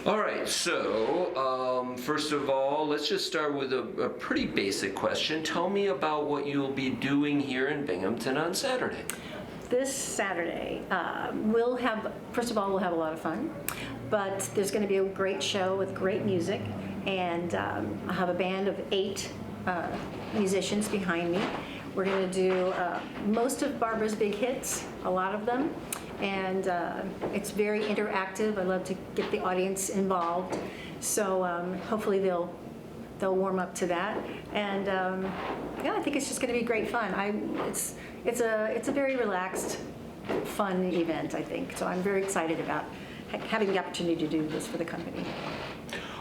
All right, so first of all, let's just start with a pretty basic question. Tell me about what you'll be doing here in Binghamton on Saturday. This Saturday, first of all, we'll have a lot of fun, but there's going to be a great show with great music, and I'll have a band of 8 musicians behind me. We're going to do most of Barbara's big hits, a lot of them, and it's very interactive. I love to get the audience involved, so hopefully they'll warm up to that, and yeah, I think it's just going to be great fun. It's a very relaxed, fun event, I think. So I'm very excited about having the opportunity to do this for the company.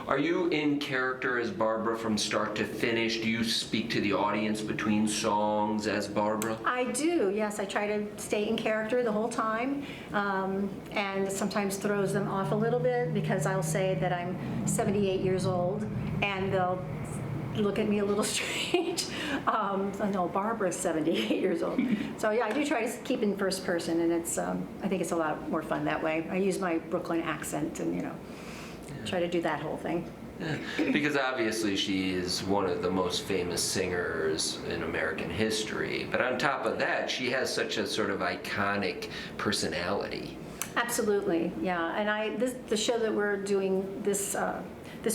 Are you in character as Barbara from start to finish? Do you speak to the audience between songs as Barbara? I do, yes. I try to stay in character the whole time, and sometimes throws them off a little bit because I'll say that I'm 78 years old, and they'll look at me a little strange. I know Barbara's 78 years old. So yeah, I do try to keep in first person, and I think it's a lot more fun that way. I use my Brooklyn accent and, try to do that whole thing. Yeah. Because obviously she is one of the most famous singers in American history. But on top of that, she has such a sort of iconic personality. Absolutely, yeah. And the show that we're doing this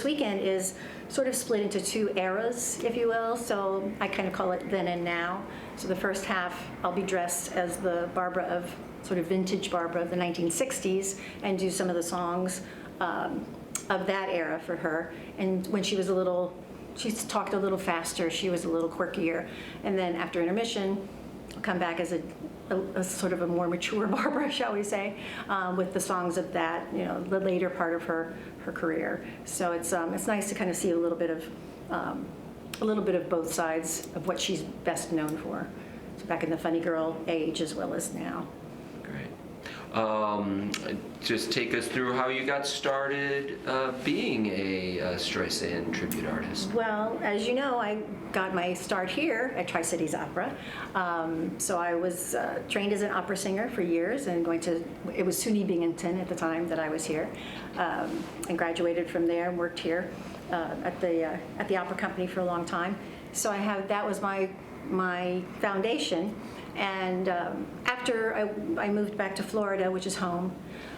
weekend is sort of split into 2 eras, if you will. So I kind of call it then and now. So the first half, I'll be dressed as the Barbara of, sort of vintage Barbara of the 1960s, and do some of the songs of that era for her. And when she was she talked a little faster, she was a little quirkier. And then after intermission, I'll come back as a sort of a more mature Barbara, shall we say, with the songs of that, the later part of her career. So it's nice to kind of see a little bit of both sides of what she's best known for. So back in the funny girl age as well as now. Great. Just take us through how you got started being a Streisand tribute artist. Well, as you know, I got my start here at Tri-Cities Opera. So I was trained as an opera singer for years, and it was SUNY Binghamton at the time that I was here, and graduated from there and worked here at the opera company for a long time. So that was my foundation. And after I moved back to Florida, which is home,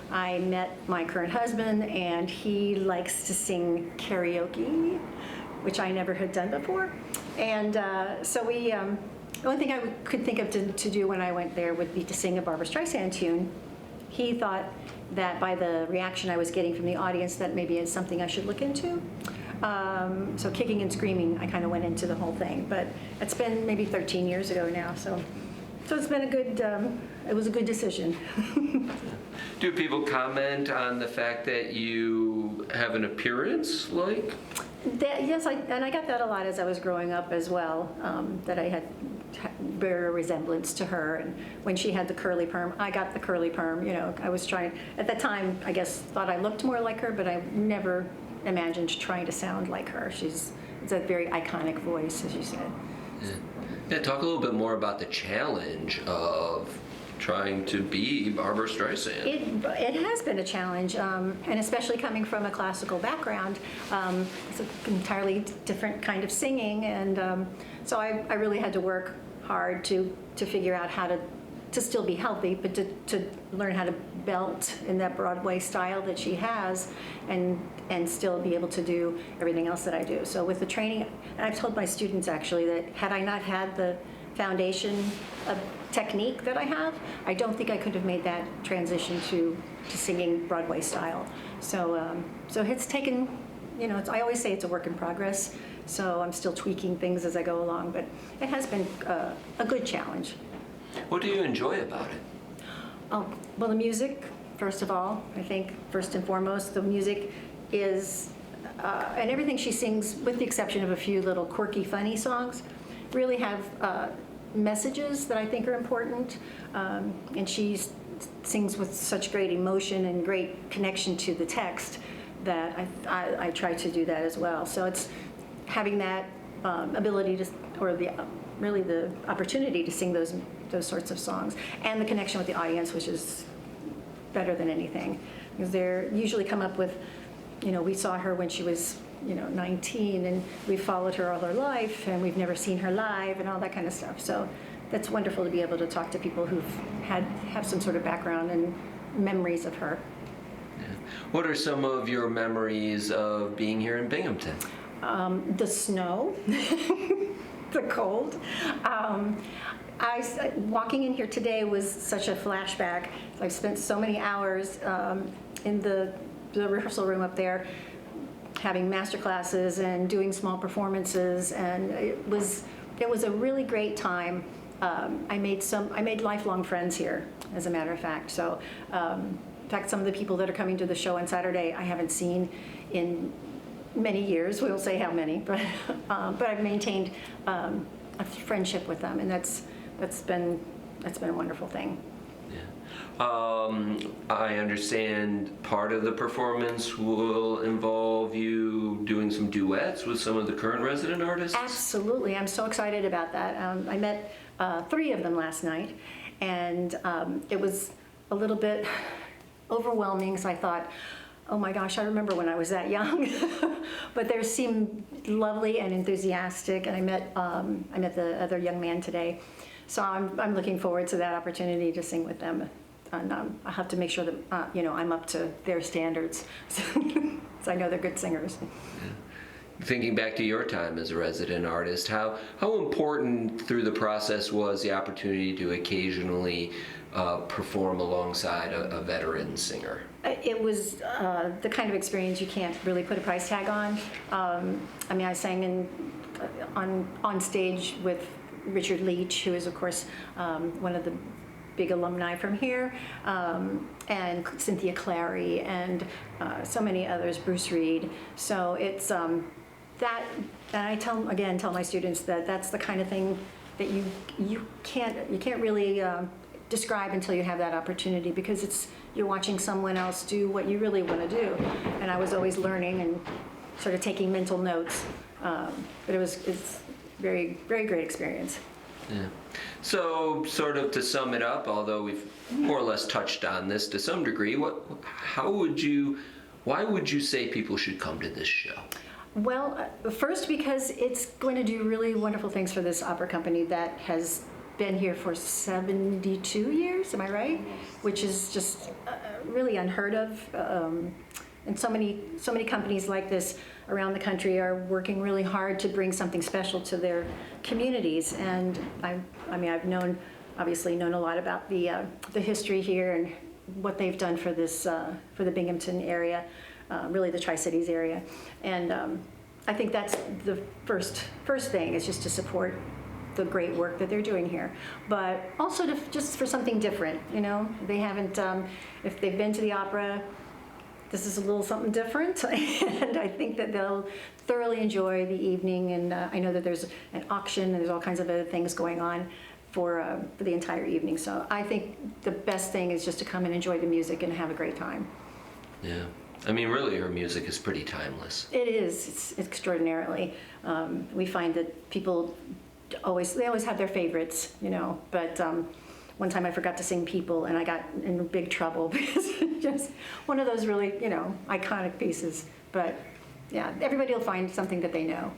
I met my current husband, and he likes to sing karaoke, which I never had done before. And so the only thing I could think of to do when I went there would be to sing a Barbra Streisand tune. He thought that by the reaction I was getting from the audience, that maybe it's something I should look into. So kicking and screaming, I kind of went into the whole thing. But it's been maybe 13 years ago now, so it's been it was a good decision. Do people comment on the fact that you have an appearance like? Yes, and I got that a lot as I was growing up as well, that I had very resemblance to her. And when she had the curly perm, I got the curly perm. I was trying, at that time, I guess, thought I looked more like her, but I never imagined trying to sound like her. It's a very iconic voice, as you said. Yeah, talk a little bit more about the challenge of trying to be Barbra Streisand. It has been a challenge, and especially coming from a classical background, it's an entirely different kind of singing, and so I really had to work hard to figure out how to still be healthy, but to learn how to belt in that Broadway style that she has, and still be able to do everything else that I do. So with the training, and I've told my students actually that had I not had the foundation of technique that I have, I don't think I could have made that transition to singing Broadway style. So it's taken, I always say it's a work in progress, so I'm still tweaking things as I go along, but it has been a good challenge. What do you enjoy about it? Oh, well, the music, first of all. I think first and foremost, the music is, and everything she sings, with the exception of a few little quirky, funny songs, really have messages that I think are important. And she sings with such great emotion and great connection to the text that I try to do that as well. So it's having that ability to, or really the opportunity to sing those sorts of songs, and the connection with the audience, which is better than anything, because they usually come up with we saw her when she was 19, and we followed her all her life, and we've never seen her live and all that kind of stuff. So that's wonderful to be able to talk to people who've have some sort of background and memories of her. What are some of your memories of being here in Binghamton? The snow, the cold. Walking in here today was such a flashback. I've spent so many hours in the rehearsal room up there, having master classes and doing small performances, and it was a really great time. I made lifelong friends here, as a matter of fact. So, in fact, some of the people that are coming to the show on Saturday I haven't seen in many years. We won't say how many, but I've maintained a friendship with them, and that's been a wonderful thing. I understand part of the performance will involve you doing some duets with some of the current resident artists? Absolutely. I'm so excited about that. I met 3 of them last night, and it was a little bit overwhelming, so I thought, oh my gosh, I remember when I was that young. But they seemed lovely and enthusiastic, and I met the other young man today. So I'm looking forward to that opportunity to sing with them. And I have to make sure that I'm up to their standards, so I know they're good singers. Thinking back to your time as a resident artist, how important through the process was the opportunity to occasionally perform alongside a veteran singer? It was the kind of experience you can't really put a price tag on. I sang on stage with Richard Leach, who is, of course, one of the big alumni from here, and Cynthia Clary, and so many others, Bruce Reed. So it's that, and I tell my students that that's the kind of thing that you can't really describe until you have that opportunity, because you're watching someone else do what you really want to do. And I was always learning and sort of taking mental notes, but it's very, very great experience. Yeah. So, sort of to sum it up, although we've more or less touched on this to some degree, why would you say people should come to this show? Well, first, because it's going to do really wonderful things for this opera company that has been here for 72 years, am I right? Which is just really unheard of. And so many companies like this around the country are working really hard to bring something special to their communities. And I've obviously known a lot about the history here and what they've done for for the Binghamton area, really the Tri-Cities area. And I think that's the first thing, is just to support the great work that they're doing here, but also just for something different. They haven't, if they've been to the opera, this is a little something different, and I think that they'll thoroughly enjoy the evening. And I know that there's an auction and there's all kinds of other things going on for the entire evening. So I think the best thing is just to come and enjoy the music and have a great time. Yeah. Really, her music is pretty timeless. It is. It's extraordinarily. We find that people always have their favorites, but one time I forgot to sing People, and I got in big trouble because it's just one of those really, iconic pieces. But yeah, everybody will find something that they know.